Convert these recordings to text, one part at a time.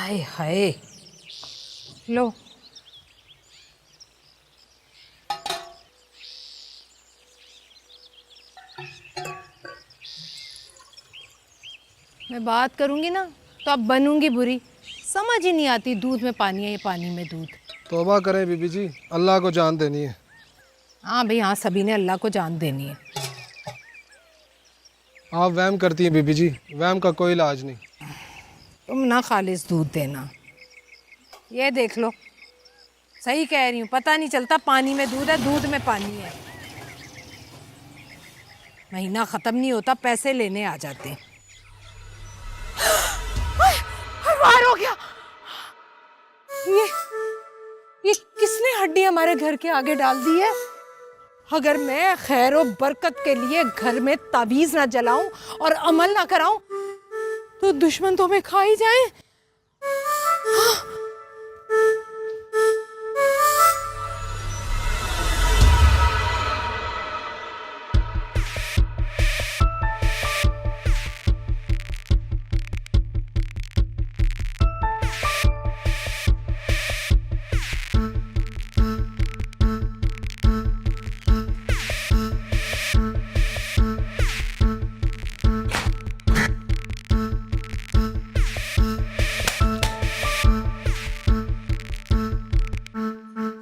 हाय हाय। लो मैं बात करूंगी ना तो अब बनूंगी बुरी। समझ ही नहीं आती, दूध में पानी है या पानी में दूध। तौबा करें बीबी जी, अल्लाह को जान देनी है। हाँ भाई हाँ, सभी ने अल्लाह को जान देनी है। आप वहम करती हैं बीबी जी, वहम का कोई इलाज नहीं। तुम ना खालिस दूध देना। ये देख लो, सही कह रही हूँ, पता नहीं चलता पानी में दूध है दूध में पानी है। महीना खत्म नहीं होता पैसे लेने आ जाते हैं। बाहर हो गया। ये किसने हड्डी हमारे घर के आगे डाल दी है? अगर मैं खैर और बरकत के लिए घर में ताबीज ना जलाऊं और अमल ना कराऊं तो दुश्मन तो हमें खा ही जाए।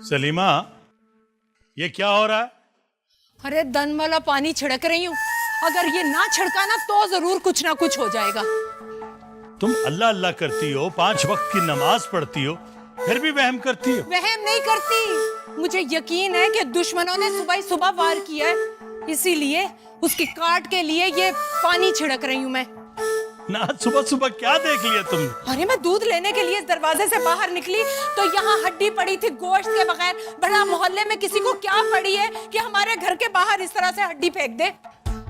सलीमा, ये क्या हो रहा है? अरे दन वाला पानी छिड़क रही हूँ। अगर ये ना छिड़का ना तो जरूर कुछ ना कुछ हो जाएगा। तुम अल्लाह अल्लाह करती हो, 5 वक्त की नमाज पढ़ती हो, फिर भी वहम करती हो। वहम नहीं करती, मुझे यकीन है कि दुश्मनों ने सुबह ही सुबह वार किया है, इसीलिए उसकी काट के लिए ये पानी छिड़क रही हूँ मैं। ना सुबह सुबह क्या देख लिया तुमने? अरे मैं दूध लेने के लिए इस दरवाजे से बाहर निकली तो यहाँ हड्डी पड़ी थी गोश्त के बगैर। बड़ा मोहल्ले में किसी को क्या पड़ी है कि हमारे घर के बाहर इस तरह से हड्डी फेंक दे?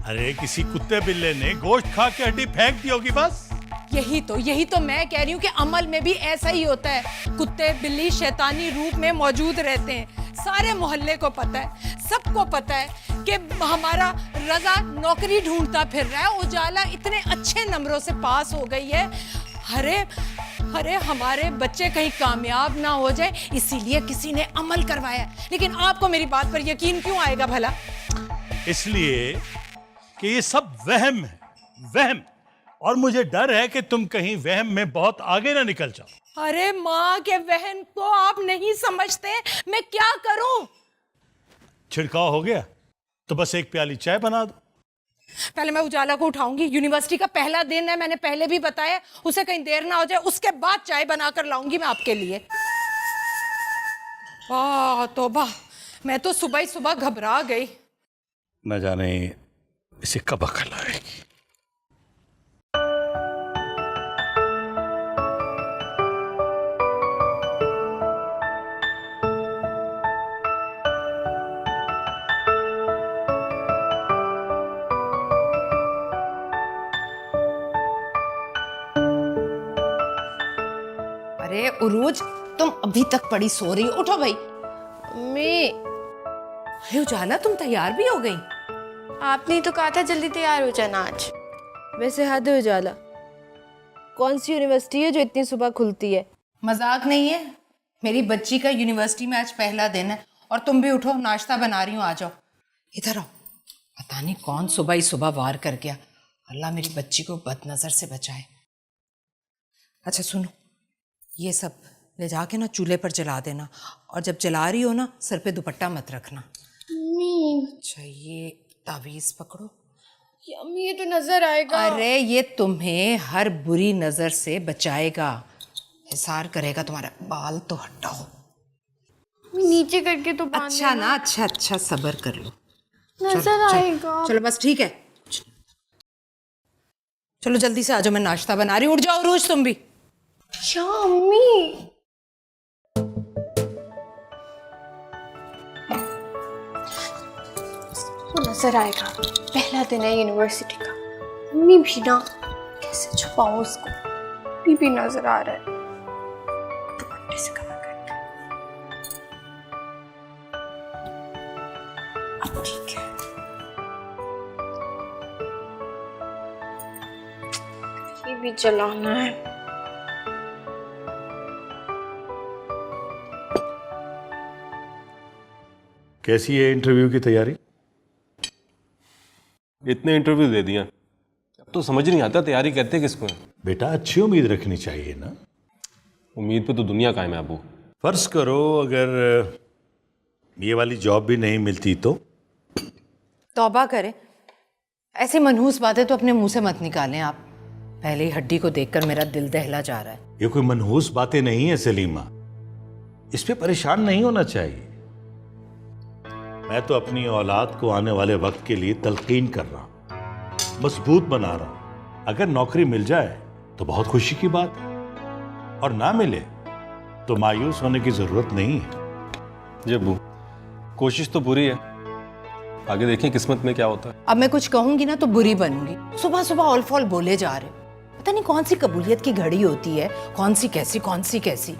अरे किसी कुत्ते बिल्ले ने गोश्त खा के हड्डी फेंक दी होगी बस। यही तो मैं कह रही हूँ कि अमल में भी ऐसा ही होता है। कुत्ते बिल्ली शैतानी रूप में मौजूद रहते हैं। सारे मोहल्ले को पता है, सबको पता है कि हमारा रजा नौकरी ढूंढता फिर रहा है। उजाला इतने अच्छे नंबरों से पास हो गई है। अरे हमारे बच्चे कहीं कामयाब ना हो जाए इसीलिए किसी ने अमल करवाया। लेकिन आपको मेरी बात पर यकीन क्यों आएगा भला? इसलिए कि ये सब वहम है, वहम। और मुझे डर है कि तुम कहीं वहम में बहुत आगे ना निकल जाओ। अरे माँ के बहन को आप नहीं समझते, मैं क्या करूं? छिड़काव हो गया तो बस एक प्याली चाय बना दो। पहले मैं उजाला को उठाऊंगी। यूनिवर्सिटी का पहला दिन है, मैंने पहले भी बताया, उसे कहीं देर ना हो जाए, उसके बाद चाय बनाकर लाऊंगी मैं आपके लिए। वाह तौबा, मैं तो सुबह ही सुबह घबरा गई। न जाने इसे कब अकल आएगी। अरे उरूज, तुम अभी तक पड़ी सो रही हो? उठो भाई। मम्मी, अरे उजाला, तुम तैयार भी हो गई? आपने ही तो कहा था जल्दी तैयार हो जाना आज। वैसे हद है उजाला, कौन सी यूनिवर्सिटी है जो इतनी सुबह खुलती है? मजाक नहीं है, मेरी बच्ची का यूनिवर्सिटी में आज पहला दिन है। और तुम भी उठो, नाश्ता बना रही हूँ, आ जाओ इधर आओ। पता नहीं कौन सुबह ही सुबह वार कर गया। अल्लाह मेरी बच्ची को बदनजर से बचाए। अच्छा सुनो, ये सब ले जाके ना चूल्हे पर जला देना, और जब जला रही हो ना सर पे दुपट्टा मत रखना। अच्छा ये तावीज पकड़ो। अम्मी ये तो नजर आएगा। अरे ये तुम्हें हर बुरी नजर से बचाएगा, हिसार करेगा तुम्हारा। बाल तो हटाओ। नीचे करके तो बांध अच्छा ना, अच्छा सब्र कर लो। नजर आएगा। चलो बस ठीक है, चलो जल्दी से आ जाओ, मैं नाश्ता बना रही हूँ। उठ जाओ रोज तुम भी। क्या अम्मी? वो नजर आएगा, पहला दिन है यूनिवर्सिटी का। मम्मी भी ना, कैसे छुपाऊं उसको? अभी भी नजर आ रहा है, दुपट्टे से कवर करके। अब ठीक है। ये भी जलाना है। कैसी है इंटरव्यू की तैयारी? इतने इंटरव्यू दे दिए, अब तो समझ नहीं आता तैयारी कहते किसको है। बेटा अच्छी उम्मीद रखनी चाहिए ना। उम्मीद पे तो दुनिया कायम है अबू। फर्ज करो अगर ये वाली जॉब भी नहीं मिलती तो? तौबा करें, ऐसी मनहूस बातें तो अपने मुंह से मत निकालें आप। पहले ही हड्डी को देखकर मेरा दिल दहला जा रहा है। ये कोई मनहूस बातें नहीं है सलीमा, इस पे परेशान नहीं होना चाहिए। मैं तो अपनी औलाद को आने वाले वक्त के लिए तलकीन कर रहा हूं, मजबूत बना रहा हूं। अगर नौकरी मिल जाए तो बहुत खुशी की बात है, और ना मिले तो मायूस होने की जरूरत नहीं है। जी अबू, कोशिश तो पूरी है, आगे देखें किस्मत में क्या होता है। अब मैं कुछ कहूंगी ना तो बुरी बनूंगी। सुबह सुबह ऑल फॉल बोले जा रहे हो, पता नहीं कौन सी कबूलियत की घड़ी होती है, कौन सी कैसी कौन सी कैसी।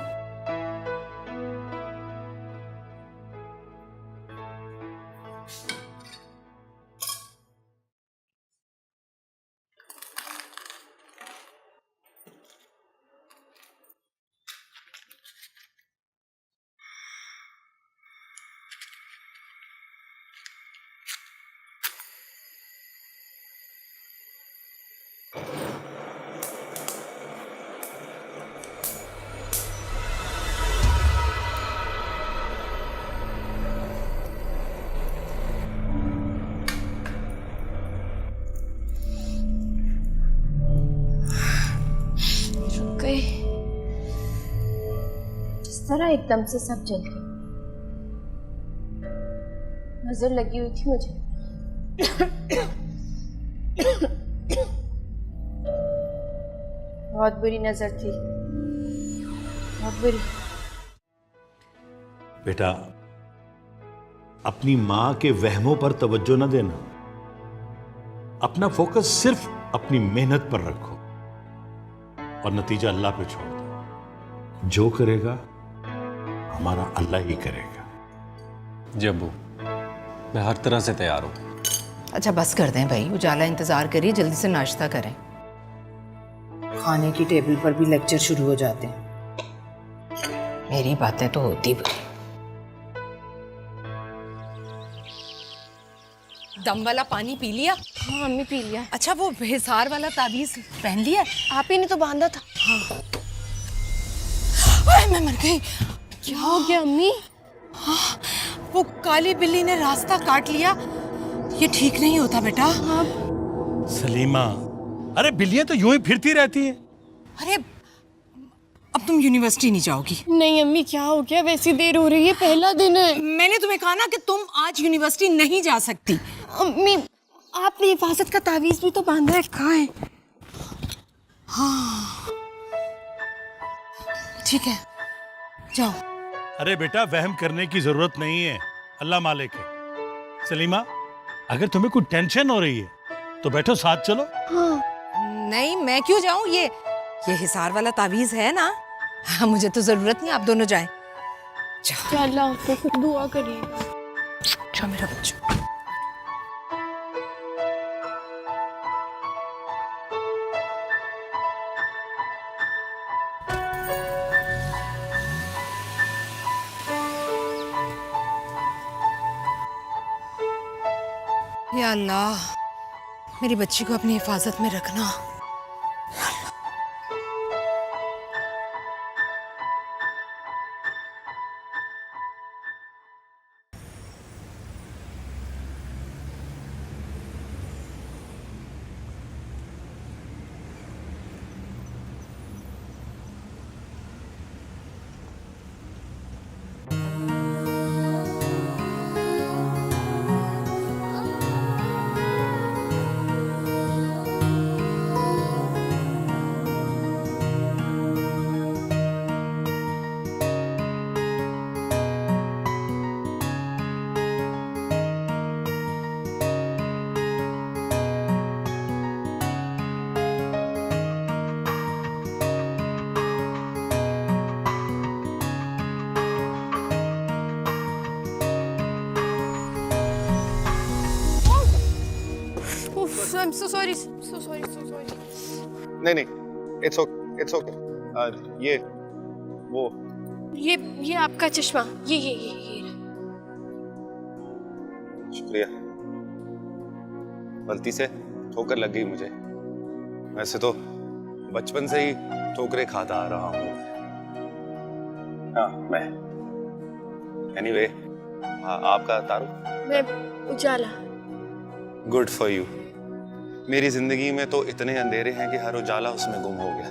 गए जिस तरह एकदम से सब जल गए। नजर लगी हुई थी मुझे। बहुत बुरी नजर थी, बहुत बुरी। बेटा अपनी मां के वहमों पर तवज्जो न देना, अपना फोकस सिर्फ अपनी मेहनत पर रखो और नतीजा अल्लाह पे छोड़ दो। जो करेगा हमारा अल्लाह ही करेगा। जी अबू, मैं हर तरह से तैयार हूँ। अच्छा बस कर दें भाई, उजाला इंतजार करिए, जल्दी से नाश्ता करें। खाने की टेबल पर भी लेक्चर शुरू हो जाते हैं। मेरी बातें तो होती भी। दम वाला पानी पी लिया? हाँ अम्मी पी लिया। अच्छा वो हिसार वाला ताबीज पहन लिया? आप ही ने तो बांधा था। हाँ। ओए, मैं मर गई। क्या हो गया अम्मी? हाँ, वो काली बिल्ली ने रास्ता काट लिया। ये ठीक नहीं होता बेटा। हाँ। सलीमा, अरे बिल्लियां तो यूं ही फिरती रहती हैं। अरे अब तुम यूनिवर्सिटी नहीं जाओगी? नहीं अम्मी, क्या हो गया? वैसी देर हो रही है, पहला दिन है। मैंने तुम्हें कहा ना कि तुम आज यूनिवर्सिटी नहीं जा सकती। अम्मी आपने हिफाजत का तावीज भी तो बांधा रखा है। हाँ ठीक है, जाओ। अरे बेटा वहम करने की जरूरत नहीं है, अल्लाह मालिक है। सलीमा, अगर तुम्हें कोई टेंशन हो रही है तो बैठो, साथ चलो। हाँ। नहीं मैं क्यों जाऊं, ये हिसार वाला तावीज है ना। हाँ, मुझे तो जरूरत नहीं, आप दोनों जाएं। जाओ। अल्लाह आपको दुआ करिए। जाओ मेरा बच्चा। या अल्लाह, मेरी बच्ची को अपनी हिफाजत में रखना। I'm so sorry, so sorry, so sorry. नहीं नहीं, इट्स ओके। ये वो ये आपका चश्मा, ये शुक्रिया। गलती से ठोकर लग गई मुझे। वैसे तो बचपन से ही ठोकरें खाता आ रहा हूँ। हाँ मैं एनीवे आपका तारू? मैं उजाला। Good for you. मेरी जिंदगी में तो इतने अंधेरे हैं कि हर उजाला उसमें गुम हो गया।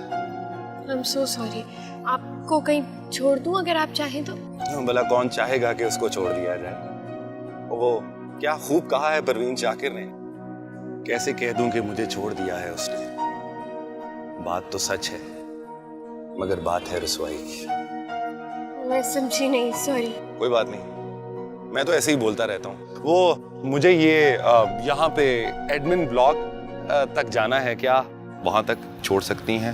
I am so sorry. आपको कहीं छोड़ दूं अगर आप चाहें तो? भला कौन चाहेगा कि उसको छोड़ दिया जाए। वो क्या खूब कहा है परवीन शाकिर ने, कैसे कह दूं कि मुझे छोड़ दिया है उसने। बात तो सच है मगर बात है रुसवाई की। मैं समझी नहीं, सॉरी। कोई बात नहीं, मैं तो ऐसे ही बोलता रहता हूँ। वो मुझे ये यहाँ पे एडमिन ब्लॉक तक जाना है, क्या वहां तक छोड़ सकती हैं?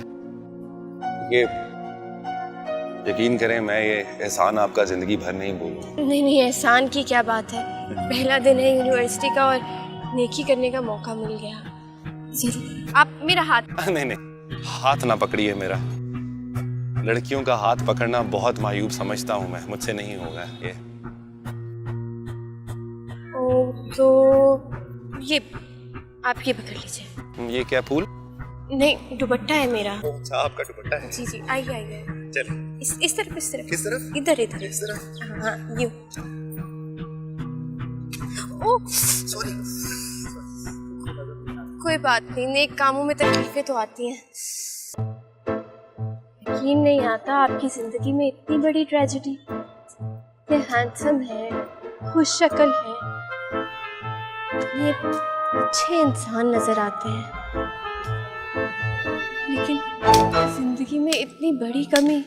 ये यकीन करें मैं ये एहसान आपका जिंदगी भर नहीं भूलूंगा। नहीं, एहसान की क्या बात है। पहला दिन है यूनिवर्सिटी का और नेकी करने का मौका मिल गया। जरूर आप मेरा हाथ। नहीं, हाथ ना पकड़िए मेरा। लड़कियों का हाथ पकड़ना बहुत मायूब समझता हूँ मैं, मुझसे नहीं होगा ये। तो ये आप ये पकड़ लीजिए। ये क्या फूल? नहीं, दुपट्टा है मेरा। अच्छा आपका दुपट्टा है। जी, आइए। चलिए। इस तरफ, इस तरफ। किस तरफ? इधर। इस तरफ। हाँ, यूं। Oh sorry. कोई बात नहीं, नेक कामों में तकलीफें तो आती हैं। यकीन नहीं आता आपकी जिंदगी में इतनी बड़ी ट्रेजेडी। ये हैंडसम है, खुश शक्ल है, ये अच्छे इंसान नजर आते हैं, लेकिन जिंदगी में इतनी बड़ी कमी।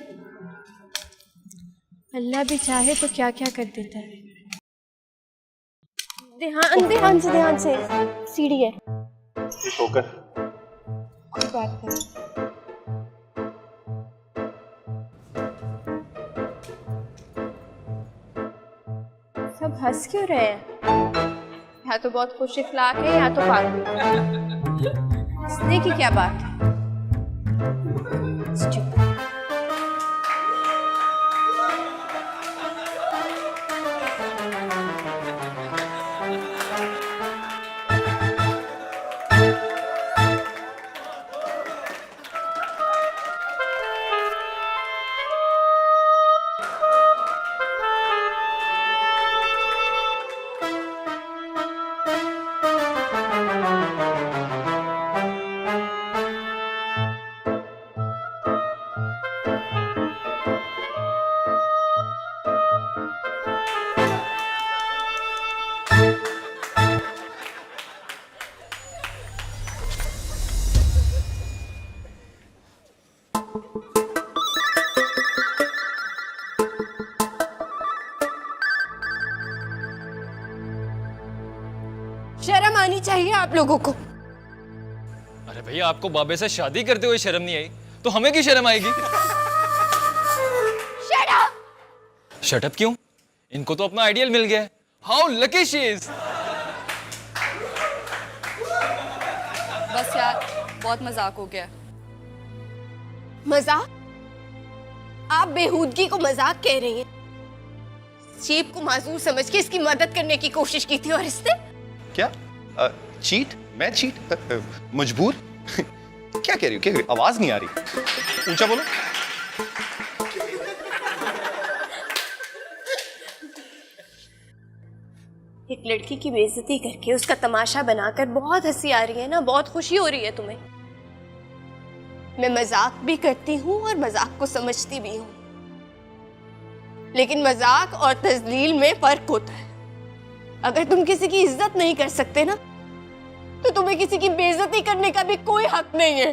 अल्लाह भी चाहे तो क्या क्या कर देता है। ध्यान से सीढ़ी है। ठोकर। कोई बात नहीं। सब हंस क्यों रहे हैं? या तो बहुत खुश इखलाक है या तो पागल। हंसने की क्या बात है? चुप। शर्म आनी चाहिए आप लोगों को। अरे भैया, आपको बाबे से शादी करते हुए शर्म नहीं आई तो हमें क्यों शर्म आएगी? शट अप क्यों? इनको तो अपना आइडियल मिल गया है। How lucky she is. बस यार, बहुत मजाक हो गया। मजाक? आप बेहूदगी को मजाक कह रही हैं? चीप को माजूर समझ के इसकी मदद करने की कोशिश की थी और इसने क्या चीट? मैं चीट? मजबूर? क्या कह रही हो? क्या आवाज नहीं आ रही? ऊंचा बोलो। एक लड़की की बेइज्जती करके उसका तमाशा बनाकर बहुत हंसी आ रही है ना, बहुत खुशी हो रही है तुम्हें। मैं मजाक भी करती हूँ और मजाक को समझती भी हूँ, लेकिन मजाक और तजलील में फर्क होता है। अगर तुम किसी की इज्जत नहीं कर सकते ना, तो तुम्हें किसी की बेइज्जती करने का भी कोई हक नहीं है।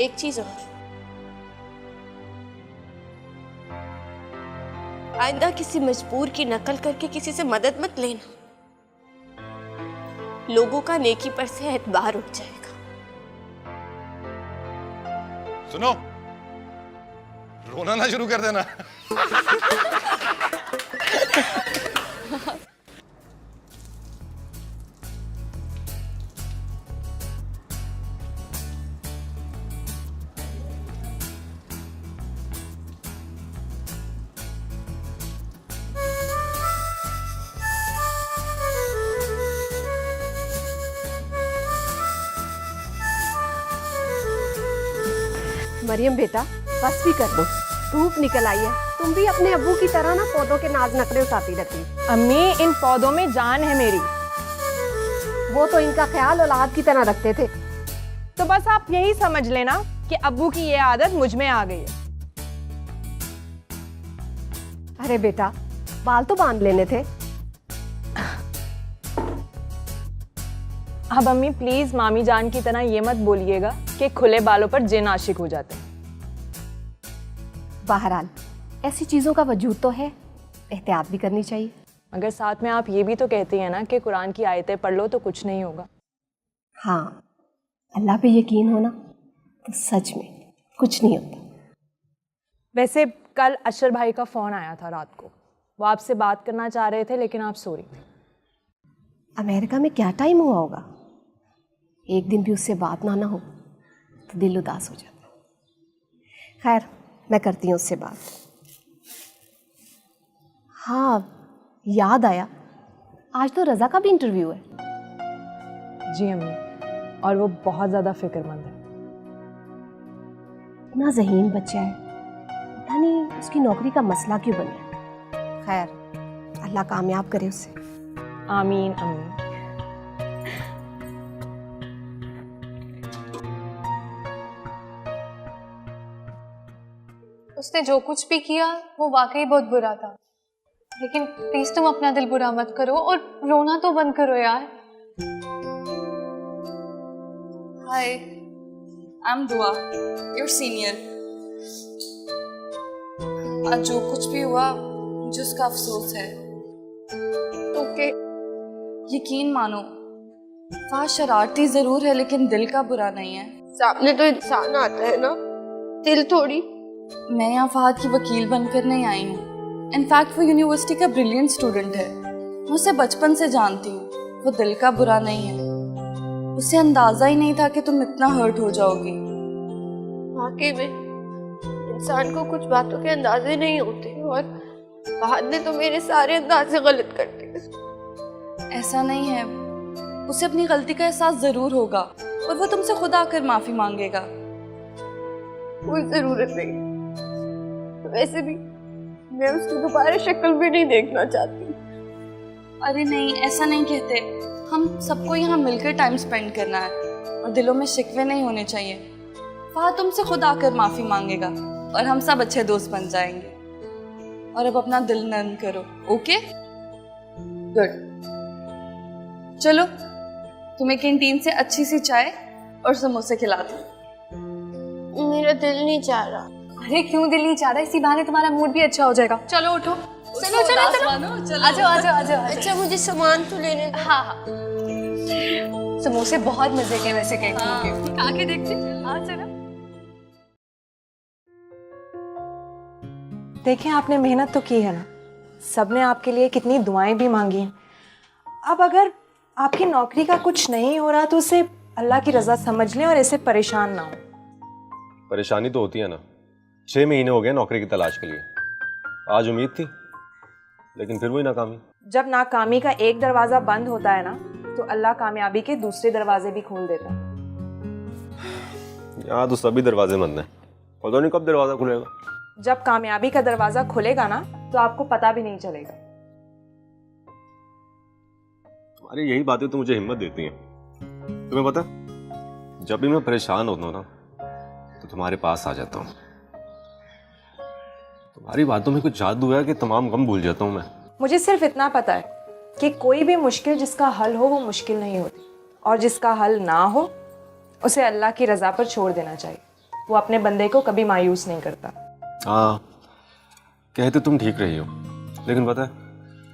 एक चीज और, आइंदा किसी मजबूर की नकल करके किसी से मदद मत लेना। लोगों का नेकी पर से एतबार उठ जाएगा। सुनो, रोना ना शुरू कर देना। मरियम बेटा, बस भी कर दो, धूप निकल आई है। तुम भी अपने अब्बू की तरह ना पौधों के नाज नखरे उठाती रहती। अम्मी, इन पौधों में जान है मेरी। वो तो इनका ख्याल औलाद की तरह रखते थे। तो बस आप यही समझ लेना कि अब्बू की ये आदत मुझ में आ गई है। अरे बेटा, बाल तो बांध लेने थे। अब अम्मी प्लीज मामी जान की तरह ये मत बोलिएगा कि खुले बालों पर जिन आशिक हो जाते हैं। बहरहाल ऐसी चीजों का वजूद तो है, एहतियात भी करनी चाहिए। मगर साथ में आप ये भी तो कहती हैं ना कि कुरान की आयतें पढ़ लो तो कुछ नहीं होगा। हाँ, अल्लाह पे यकीन होना तो सच में कुछ नहीं होता। वैसे कल अशर भाई का फोन आया था रात को, वो आपसे बात करना चाह रहे थे लेकिन आप सो रही थी। अमेरिका में क्या टाइम हुआ होगा, एक दिन भी उससे बात ना हो तो दिल उदास हो जाता। खैर, मैं करती हूँ उससे बात। हाँ, याद आया, आज तो रज़ा का भी इंटरव्यू है। जी अम्मी, और वो बहुत ज़्यादा फिक्रमंद है। इतना ज़हीन बच्चा है, पता नहीं उसकी नौकरी का मसला क्यों बन गया। खैर, अल्लाह कामयाब करे उसे। आमीन अम्मी। उसने जो कुछ भी किया वो वाकई बहुत बुरा था, लेकिन प्लीज तुम अपना दिल बुरा मत करो और रोना तो बंद करो यार। हाय, आई एम दुआ, योर सीनियर। आज जो कुछ भी हुआ मुझे उसका अफसोस है। ओके, यकीन मानो वह शरारती जरूर है लेकिन दिल का बुरा नहीं है। सामने तो इंसान आता है ना, दिल थोड़ी। मैं यहाँ फहद की वकील बनकर नहीं आई हूँ। इनफैक्ट वो यूनिवर्सिटी का ब्रिलियंट स्टूडेंट है, मैं उसे बचपन से जानती हूँ। वो दिल का बुरा नहीं है, उसे अंदाजा ही नहीं था कि तुम इतना हर्ट हो जाओगी। वाकई में इंसान को कुछ बातों के अंदाजे नहीं होते, और बाद में तो मेरे सारे अंदाजे गलत कर दिए। ऐसा नहीं है, उसे अपनी गलती का एहसास जरूर होगा और वो तुमसे खुद आकर माफी मांगेगा। कोई जरूरत नहीं, वैसे भी मैं उसकी दोबारा शक्ल भी नहीं देखना चाहती। अरे नहीं, ऐसा नहीं कहते। हम सबको यहाँ मिलकर टाइम स्पेंड करना है और दिलों में शिकवे नहीं होने चाहिए। वह तुमसे खुद आकर माफी मांगेगा और हम सब अच्छे दोस्त बन जाएंगे। और अब अपना दिल नर्म करो, ओके? गुड। चलो, तुम्हें कैंटीन से अच्छी सी चाय और समोसे खिलाती हूँ। मेरा दिल नहीं चाह रहा। अरे क्यों दिल नहीं चाह रहा, इसी बहाने तुम्हारा मूड भी अच्छा हो जाएगा। चलो उठो, चलो चलो चलो, आ जाओ आ जाओ आ जाओ। अच्छा, मुझे सामान तो लेने दो। हाँ हाँ, समोसे बहुत मजे के वैसे कैंटीन के। खा के देखते। हाँ चलो। देखें, आपने मेहनत तो की है ना, सबने आपके लिए कितनी दुआएं भी मांगी हैं। अब अगर आपकी नौकरी का कुछ नहीं हो रहा तो उसे अल्लाह की रजा समझ लें और इससे परेशान ना हो। परेशानी तो होती है ना, 6 महीने हो गए नौकरी की तलाश के लिए। आज उम्मीद थी, लेकिन फिर वही नाकामी। जब नाकामी का एक दरवाजा बंद होता है ना, तो अल्लाह कामयाबी के दूसरे दरवाजे भी खोल देता है। यहाँ तो सभी दरवाजे बंद हैं, पता नहीं कब दरवाजा खुलेगा। जब कामयाबी का दरवाजा खुलेगा ना, तो आपको पता भी नहीं चलेगा। तुम्हारी यही बातें तो मुझे हिम्मत देती हैं। तुम्हें पता, जब भी मैं परेशान होता हूँ ना, तो तुम्हारे पास आ जाता हूँ। तुम्हारी बातों में कुछ जादू है कि तमाम गम भूल जाता हूँ मैं। मुझे सिर्फ इतना पता है कि कोई भी मुश्किल जिसका हल हो वो मुश्किल नहीं होती, और जिसका हल ना हो उसे अल्लाह की रजा पर छोड़ देना चाहिए। वो अपने बंदे को कभी मायूस नहीं करता। हाँ, कहते तुम ठीक रही हो, लेकिन पता है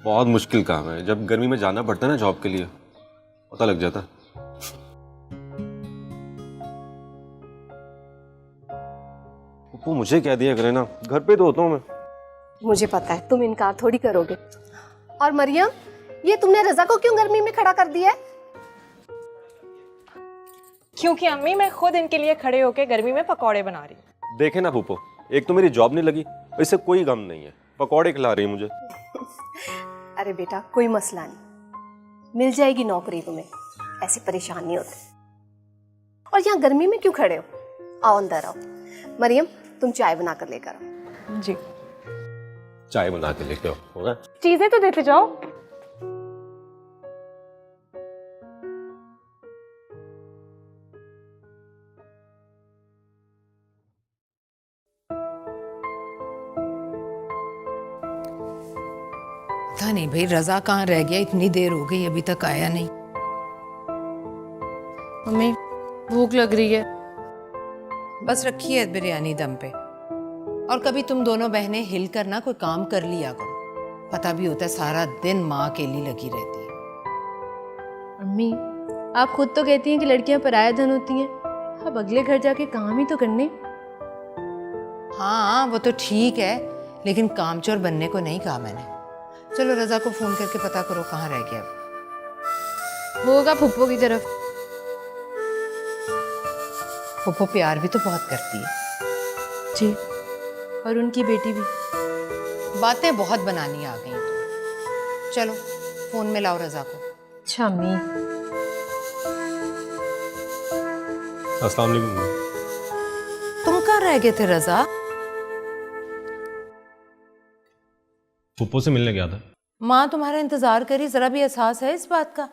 बहुत मुश्किल काम है। जब गर्मी में जाना पड़ता है ना जॉब के लिए, पता लग जाता है। वो मुझे कह दिया करे ना, घर पे तो होता हूँ मैं। मुझे पता है तुम इनकार थोड़ी करोगे। और मरियम, ये तुमने रज़ा को क्यों गर्मी में खड़ा कर दिया है? क्योंकि अम्मी, मैं खुद इनके लिए खड़े होकर गर्मी में पकौड़े बना रही हूँ। देखे ना फूफो, एक तो मेरी जॉब नहीं लगी, इससे कोई गम नहीं है, पकौड़े खिला रही है मुझे। अरे बेटा, कोई मसला नहीं, मिल जाएगी नौकरी तुम्हें, ऐसे परेशान नहीं होते। और यहाँ गर्मी में क्यों खड़े हो? आओ अंदर आओ, मरियम, तुम चाय बना कर लेकर आओ। जी। चाय बना के लेके आओ, होगा? चीजें तो देते जाओ। पता नहीं भाई रजा कहाँ रह गया, इतनी देर हो गई अभी तक आया नहीं। मम्मी भूख लग रही है। बस रखी है बिरयानी दम पे। और कभी तुम दोनों बहनें हिल कर ना कोई काम कर लिया करो, पता भी होता है सारा दिन माँ अकेली लगी रहती है। अम्मी, आप खुद तो कहती हैं कि लड़कियां पराया धन होती हैं, अब अगले घर जाके काम ही तो करने। हाँ वो तो ठीक है, लेकिन कामचोर बनने को नहीं कहा मैंने। चलो रजा को फोन करके पता करो कहाँ रह गया। होगा फुप्पो की तरफ। फुप्पो प्यार भी तो बहुत करती है। जी, और उनकी बेटी भी। बातें बहुत बनानी आ गई तो। चलो फोन में लाओ रजा को। अच्छा अम्मी। अस्सलाम वालेकुम। तुम कहाँ रह गए थे रजा? फुप्पो से मिलने गया था। माँ तुम्हारा इंतजार करी, जरा भी एहसास है इस बात का?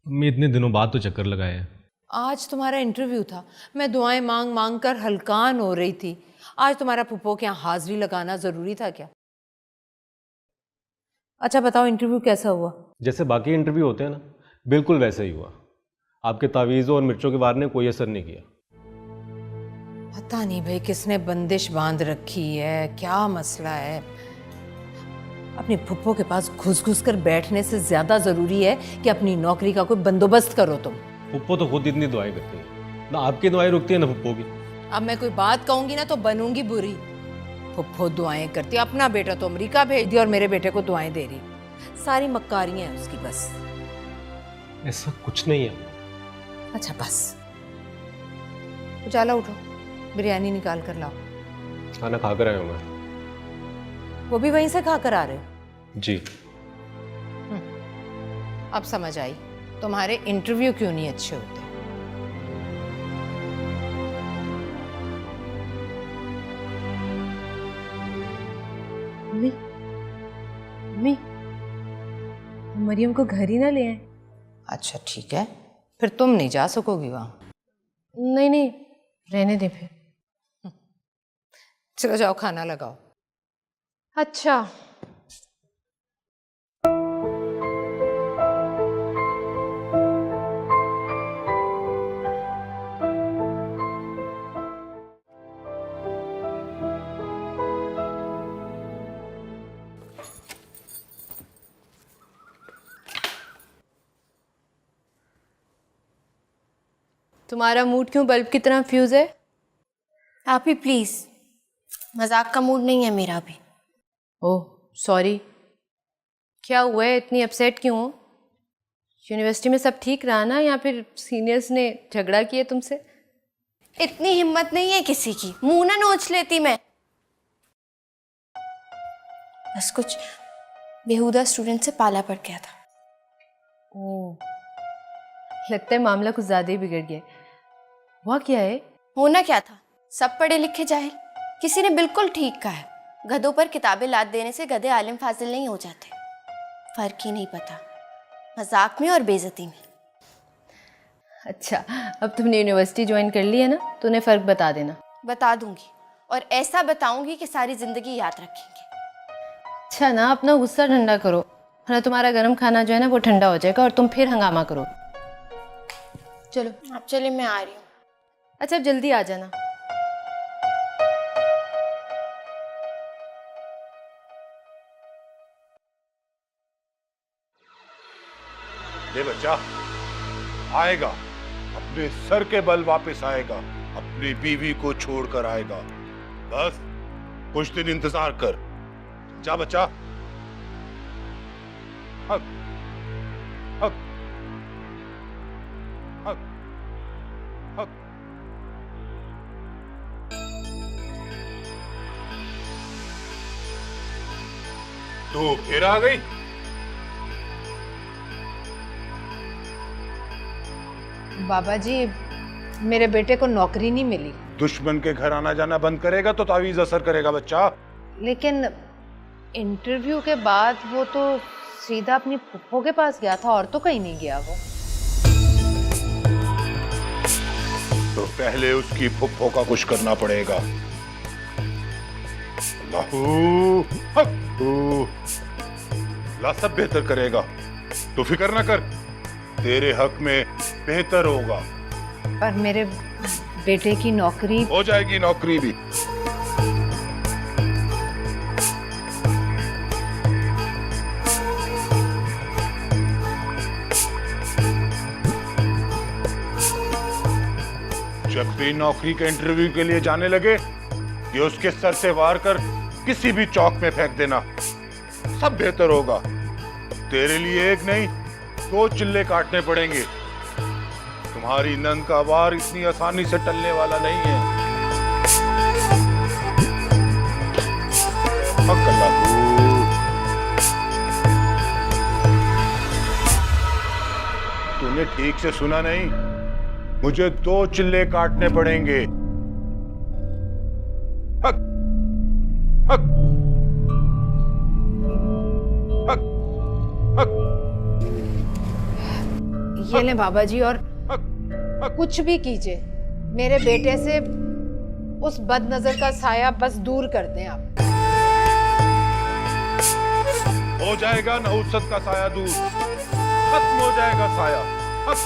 मैं इतने दिनों बाद तो चक्कर लगाए हैं। आज तुम्हारा इंटरव्यू था, मैं दुआएं मांग मांग कर हलकान हो रही थी। आज तुम्हारा फुप्पो के यहाँ हाजिरी लगाना जरूरी था क्या? अच्छा बताओ इंटरव्यू कैसा हुआ? जैसे बाकी इंटरव्यू होते हैं ना, बिल्कुल वैसे ही हुआ। आपके तावीज़ों और मिर्चों के वार ने कोई असर नहीं किया। पता नहीं भाई किसने बंदिश बांध रखी है, क्या मसला है। अपनी फुप्पो के पास घुस घुस कर बैठने से ज्यादा जरूरी है कि अपनी नौकरी का कोई बंदोबस्त करो तुम। फुप्पो तो खुद इतनी दुआएं करती है, ना आपकी दुआएं रुकती है ना फुप्पो की। अब मैं कोई बात कहूंगी ना तो बनूंगी बुरी। फुप्पो दुआएं करती, अपना बेटा तो अमेरिका भेज दिया और मेरे बेटे को दुआएं दे रही। सारी मक्कारियां हैं उसकी बस। ऐसा कुछ नहीं है। अच्छा बस, उजाला उठो, बिरयानी निकाल कर लाओ। खाना खा कर आया हूँ मैं। वो भी वहीं से खा कर आ रहे हो? जी। अब समझ आई तुम्हारे इंटरव्यू क्यों नहीं अच्छे होते। मम्मी, मम्मी, मरियम को घर ही ना ले आए। अच्छा ठीक है, फिर तुम नहीं जा सकोगी वहां। नहीं नहीं, रहने दे फिर। चलो जाओ खाना लगाओ। अच्छा। तुम्हारा मूड क्यों बल्ब की तरह फ्यूज है? आप ही प्लीज, मजाक का मूड नहीं है मेरा भी। ओह सॉरी, क्या हुआ है, इतनी अपसेट क्यों हो? यूनिवर्सिटी में सब ठीक रहा ना, या फिर सीनियर्स ने झगड़ा किया तुमसे? इतनी हिम्मत नहीं है किसी की, मुंह ना नोच लेती मैं। बस कुछ बेहुदा स्टूडेंट से पाला पड़ गया था। ओह, लगता है मामला कुछ ज्यादा ही बिगड़ गया। हुआ क्या है? होना क्या था, सब पढ़े लिखे जाहिल। किसी ने बिल्कुल ठीक कहा है, गधों पर किताबें लाद देने से गधे आलिम फाजिल नहीं हो जाते। फर्क ही नहीं पता मजाक में और बेइज्जती में। अच्छा, अब तुमने यूनिवर्सिटी ज्वाइन कर ली है ना, तो उन्हें फ़र्क बता देना। बता दूंगी, और ऐसा बताऊंगी कि सारी जिंदगी याद रखेंगे। अच्छा ना, अपना गुस्सा ठंडा करो, वरना तुम्हारा गर्म खाना जो है ना वो ठंडा हो जाएगा और तुम फिर हंगामा करो। चलो आप चलिए, मैं आ रही हूँ। अच्छा, अब जल्दी आ जाना। ले बच्चा, आएगा, अपने सर के बल वापस आएगा, अपनी बीवी को छोड़कर आएगा। बस कुछ दिन इंतजार कर। जा बच्चा। हक, हक, हक, हक। तो फिर आ गई? बाबा जी, मेरे बेटे को नौकरी नहीं मिली। दुश्मन के घर आना जाना बंद करेगा तो तावीज असर करेगा बच्चा। लेकिन इंटरव्यू के बाद वो तो सीधा अपनी फुप्पो के पास गया था और तो कहीं नहीं गया वो। तो पहले उसकी फुप्पो का कुछ करना पड़ेगा। अल्लाह सब बेहतर करेगा, तो फिक्र ना कर, तेरे हक में बेहतर होगा। पर मेरे बेटे की नौकरी हो जाएगी, नौकरी भी। जब भी नौकरी के इंटरव्यू के लिए जाने लगे, ये उसके सर से वार कर किसी भी चौक में फेंक देना, सब बेहतर होगा। तेरे लिए एक नहीं 2 चिल्ले काटने पड़ेंगे। तुम्हारी नंद का वार इतनी आसानी से टलने वाला नहीं है। तूने ठीक से सुना नहीं, मुझे 2 चिल्ले काटने पड़ेंगे। हक, हक, हक, हक। ये ले बाबा जी, और कुछ भी कीजिए, मेरे बेटे से उस बदनजर का साया बस दूर कर दें आप। हो जाएगा नहुसत का साया दूर, खत्म हो जाएगा साया। हक,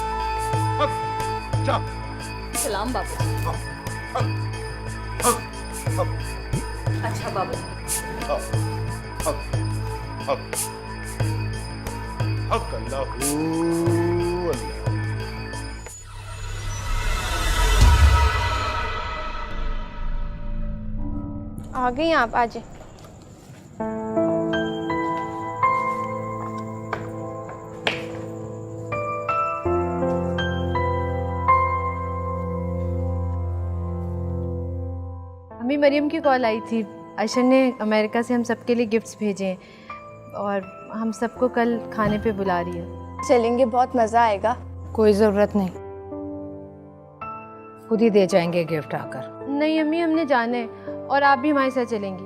हक, जा। सलाम बाबू। अच्छा बाबू। हक अल्लाहू अल्लाह। आ गई आप, आ जाए। अम्मी मरियम की कॉल आई थी। अशर ने अमेरिका से हम सबके लिए गिफ्ट्स भेजे हैं और हम सबको कल खाने पे बुला रही है। चलेंगे, बहुत मज़ा आएगा। कोई ज़रूरत नहीं, खुद ही दे जाएंगे गिफ्ट आकर। नहीं अम्मी, हमने जाना है और आप भी हमारे साथ चलेंगी।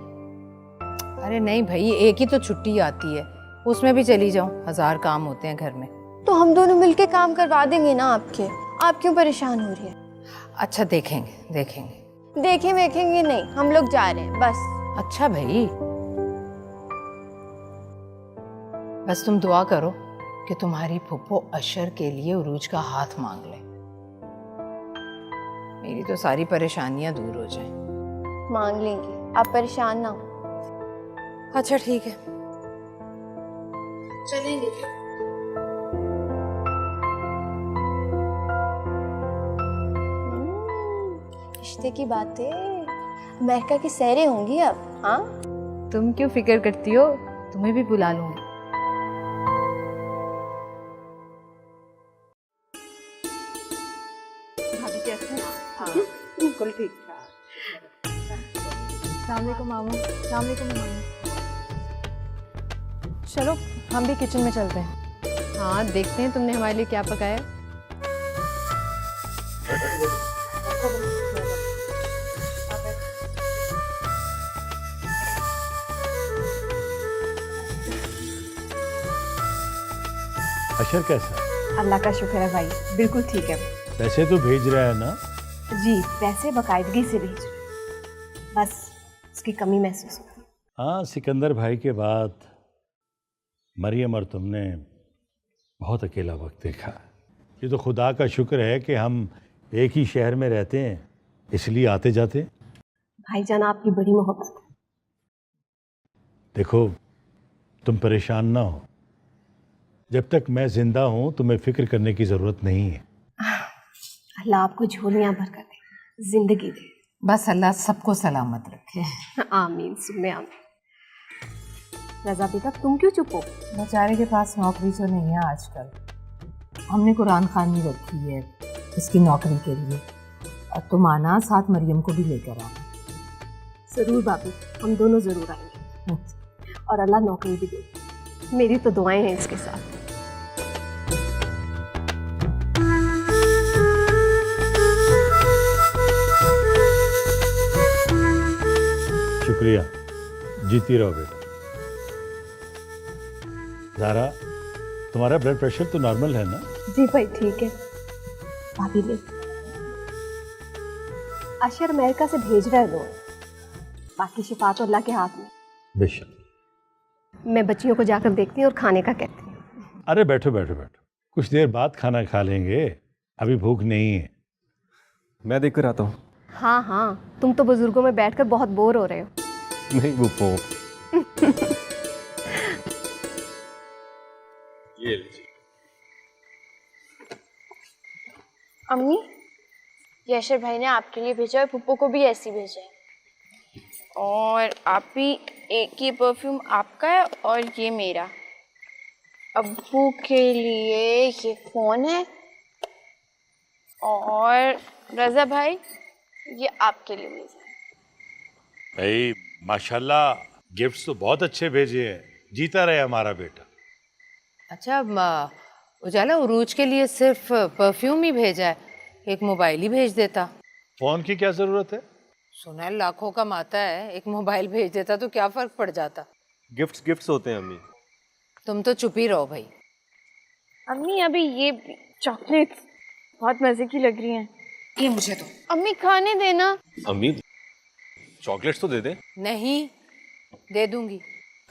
अरे नहीं भाई, एक ही तो छुट्टी आती है, उसमें भी चली जाऊं, 1000 काम होते हैं घर में। तो हम दोनों मिलके काम करवा देंगे ना आपके। आप क्यों परेशान हो रही है? अच्छा देखेंगे देखेंगे। देखेंगे नहीं, हम लोग जा रहे हैं बस। अच्छा भाई, बस तुम दुआ करो कि तुम्हारी फुप्पो अशर के लिए उरूज का हाथ मांग ले, मेरी तो सारी परेशानियां दूर हो जाएं। मांग लेंगे, आप परेशान ना हो। अच्छा ठीक है, चलेंगे। रिश्ते की बातें अमेरिका की सैरें होंगी अब। हाँ, तुम क्यों फिक्र करती हो, तुम्हें भी बुला लूंगी। भाभी कैसे हैं? हाँ, बिल्कुल ठीक ठाक। अस्सलाम वालेकुम मामू। अस्सलाम वालेकुम मामू। चलो हम भी किचन में चलते हैं। हाँ देखते हैं तुमने हमारे लिए क्या पकाया। अशर कैसा? अल्लाह का शुक्र है भाई, बिल्कुल ठीक है। पैसे तो भेज रहा है ना? जी, पैसे बाकायदगी से भेज रहे, बस उसकी कमी महसूस हो रही। हाँ, सिकंदर भाई के बाद मरियम और तुमने बहुत अकेला वक्त देखा। ये तो खुदा का शुक्र है कि हम एक ही शहर में रहते हैं, इसलिए आते जाते। भाईजान आपकी बड़ी मोहब्बत है। देखो, तुम परेशान ना हो, जब तक मैं जिंदा हूं तुम्हें फिक्र करने की जरूरत नहीं है। अल्लाह आपको झोलियां भर कर दे, जिंदगी दे। बस अल्लाह सबको सलामत रखे। आमीन सुम्मे आमीन। रजा बेटा, तुम क्यों चुप हो? बेचारे के पास नौकरी तो नहीं है आजकल, हमने कुरान खानी रखी है इसकी नौकरी के लिए, और तुम आना साथ मरियम को भी लेकर आना। जरूर भाभी, हम दोनों जरूर आएंगे, और अल्लाह नौकरी भी दे। मेरी तो दुआएं हैं इसके साथ। शुक्रिया, जीती रहो बेटा। ज़ारा, तुम्हारा ब्लड प्रेशर तो नॉर्मल है ना? जी भाई ठीक है। भाभी ले, अशर अमेरिका से भेज रहा है लोग, बाकी शिफा तो अल्लाह के हाथ में। बेशक। मैं बच्चियों को जाकर देखती हूँ और खाने का कहती हूँ। अरे बैठो बैठो बैठो, कुछ देर बाद खाना खा लेंगे, अभी भूख नहीं है। मैं देख कर आता हूँ। हाँ हाँ, तुम तो बुजुर्गों में बैठकर बहुत बोर हो रहे हो। नहीं वो ये लीजिए। अम्मी, यशर भाई ने आपके लिए भेजा है, पुप्पो को भी ऐसी भेजा है। और आप भी एक ही परफ्यूम आपका है और ये मेरा। अब्बू के लिए ये फ़ोन है और रज़ा भाई ये आपके लिए भेजा है। भाई माशाल्लाह, गिफ्ट्स तो बहुत अच्छे भेजे हैं, जीता रहे हमारा बेटा। अच्छा उजाला, उरूज के लिए सिर्फ परफ्यूम ही भेजा है, एक मोबाइल ही भेज देता। फोन की क्या जरूरत है? सुना है लाखों कमाता है, एक मोबाइल भेज देता तो क्या फर्क पड़ जाता। गिफ्ट्स होते हैं अम्मी। तुम तो चुप ही रहो भाई। अम्मी अभी ये चॉकलेट बहुत मजे की लग रही हैं। ये मुझे दो। अम्मी खाने देना। अम्मी चॉकलेट्स तो दे दे। नहीं दे दूंगी।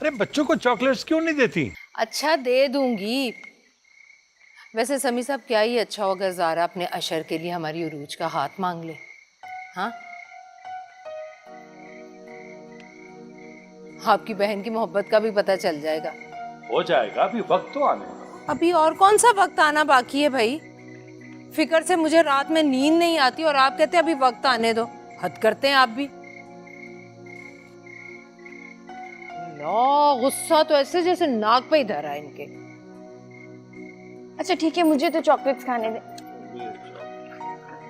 अरे बच्चों को चॉकलेट्स क्यों नहीं देती? अच्छा दे दूंगी। वैसे समी साहब, क्या ही अच्छा हो अगर ज़ारा अपने अशर के लिए हमारी उरूज का हाथ मांग ले। हाँ, आपकी बहन की मोहब्बत का भी पता चल जाएगा। हो जाएगा, अभी वक्त तो आने दो। अभी और कौन सा वक्त आना बाकी है भाई? फिक्र से मुझे रात में नींद नहीं आती और आप कहते हैं अभी वक्त आने दो। हद करते हैं आप भी। लो, गुस्सा तो ऐसे जैसे नाक पे ही धरा है इनके। अच्छा ठीक है, मुझे तो चॉकलेट्स खाने दे।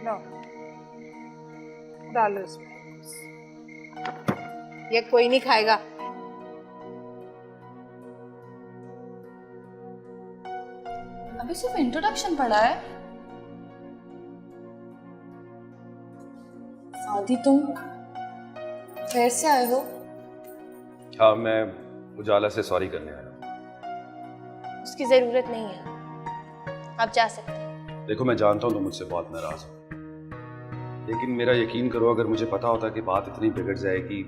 लो, डालो इसमें। ये कोई नहीं खाएगा। अभी सिर्फ इंट्रोडक्शन पढ़ा है। आदि तुम फिर से आए हो? हाँ, मैं उजाला से सॉरी करने आया हूँ। उसकी जरूरत नहीं है, आप जा सकते हैं। देखो, मैं जानता हूँ तुम मुझसे बहुत नाराज हो, लेकिन मेरा यकीन करो, अगर मुझे पता होता कि बात इतनी बिगड़ जाएगी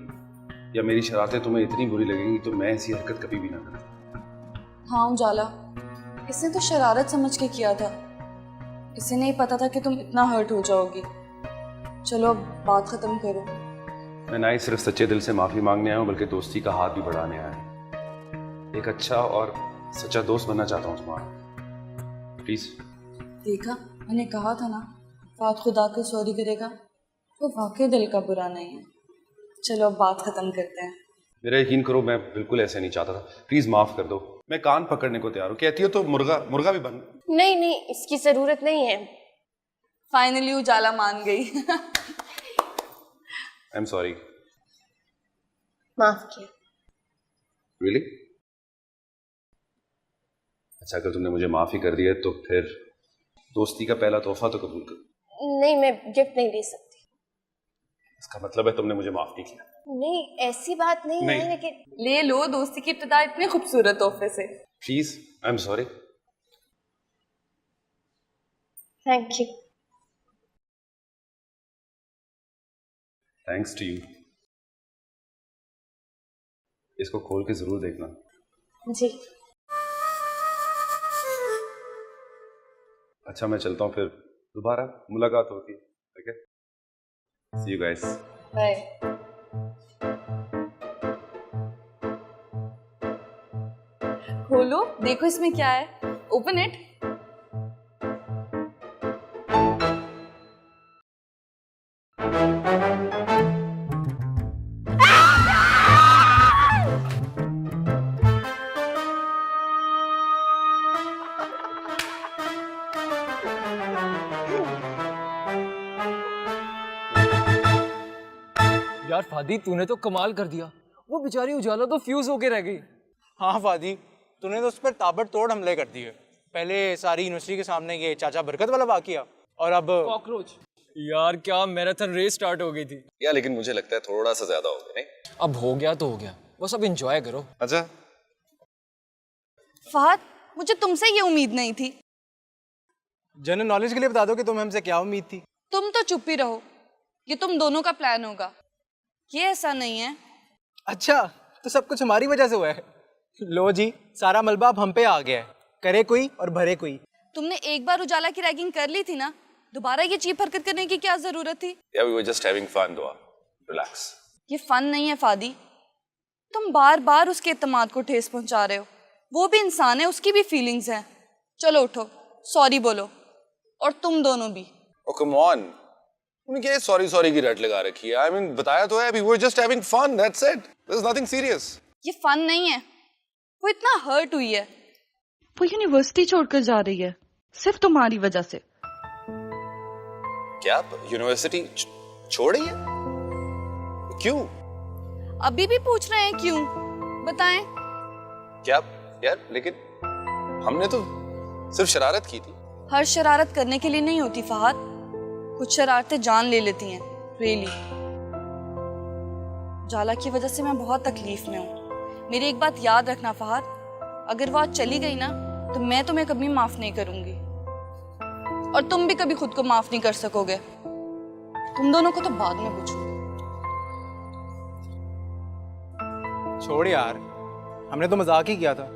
या मेरी शरारतें तुम्हें इतनी बुरी लगेंगी तो मैं ऐसी हरकत कभी भी ना करता। हाँ उजाला, इसने तो शरारत समझ के किया था। इसे नहीं पता था कि तुम इतना हर्ट हो जाओगी। चलो अब बात खत्म करो। मैं ना ही सिर्फ सच्चे दिल से माफी मांगने आया हूँ, बल्कि दोस्ती का हाथ भी बढ़ाने आया हूँ। एक अच्छा और सच्चा दोस्त बनना चाहता हूँ तुम्हारा। प्लीज। देखा, मैंने कहा था ना, बात खुदा के सॉरी करेगा तो वाकई दिल का बुरा नहीं है। चलो अब बात खत्म करते हैं। मेरा यकीन करो, मैं बिल्कुल ऐसे नहीं चाहता था। प्लीज माफ कर दो। मैं कान पकड़ने को तैयार हूँ। कहती हो तो मुर्गा भी बन। नहीं नहीं, इसकी जरूरत नहीं है। फाइनली उजाला मान गई। आई एम सॉरी। माफ किया। रियली? अच्छा, अगर तुमने मुझे माफ ही कर दिया तो फिर दोस्ती का पहला तोहफा तो कबूल कर। नहीं, मैं गिफ्ट नहीं दे सकती। इसका मतलब है तुमने मुझे माफ नहीं किया? नहीं, ऐसी बात नहीं है, लेकिन ले लो दोस्ती की इब्तिदा इतने खूबसूरत तोहफे से। Please, I am sorry. Thank you. Thanks to you. इसको खोल के जरूर देखना। जी। अच्छा, मैं चलता हूँ, फिर दोबारा मुलाकात होती है। ठीक है, सी यू गाइस। बाय। खोलो, देखो इसमें क्या है। Open it. यार फादी, तूने तो कमाल कर दिया। वो बेचारी उजाला तो फ्यूज होके रह गई। हाँ फादी, तूने तो उस पर ताबड़तोड़ हमले कर दिए। पहले सारी यूनिवर्सिटी के सामने ये चाचा बरकत वाला वाकया, और अब कॉकरोच। यार क्या मैराथन रेस स्टार्ट हो गई थी। या लेकिन मुझे लगता है थोड़ा सा ज्यादा हो गया, नहीं? अब हो गया तो हो गया, बस अब एंजॉय करो। अच्छा, फहद, मुझे तुमसे ये उम्मीद नहीं थी। जनरल नॉलेज के लिए बता दो कि तुम्हें हमसे क्या उम्मीद थी। तुम तो चुप ही रहो। ये तुम दोनों का प्लान होगा, ये ऐसा नहीं है। अच्छा, तो सब कुछ हमारी वजह से हुआ है। लो जी, सारा मलबा अब हम पे आ गया है, करे कोई और भरे कोई। तुमने एक बार उजाला की रैगिंग कर ली थी ना, दोबारा ये चीप हरकत करने की क्या जरूरत थी? Yeah, we were just having fun, दुआ। Relax। ये फन नहीं है फादी। तुम बार बार उसके एतमाद को ठेस पहुंचा रहे हो। वो भी इंसान है, उसकी भी फीलिंग्स हैं। चलो उठो, सॉरी बोलो, और तुम दोनों भी। Oh come on, तुमने क्या सॉरी की रट लगा रखी है? I mean, बताया तो है, we were just having fun, that's it. There's nothing serious। ये फन नहीं है। वो इतना हर्ट हुई है, वो यूनिवर्सिटी छोड़कर जा रही है सिर्फ तुम्हारी वजह से। क्या यूनिवर्सिटी छोड़ रही है? क्यों? अभी भी पूछ रहे हैं क्यों? बताएं। क्या यार, लेकिन हमने तो सिर्फ शरारत की थी। हर शरारत करने के लिए नहीं होती फहद, कुछ शरारतें जान ले लेती हैं। रियली जाला की वजह से मैं बहुत तकलीफ में हूँ। मेरी एक बात याद रखना फहद, अगर वो आज चली गई ना तो मैं तुम्हें कभी माफ नहीं करूंगी, और तुम भी कभी खुद को माफ नहीं कर सकोगे। तुम दोनों को तो बाद में पूछूंगी। छोड़ यार, हमने तो मजाक ही किया था।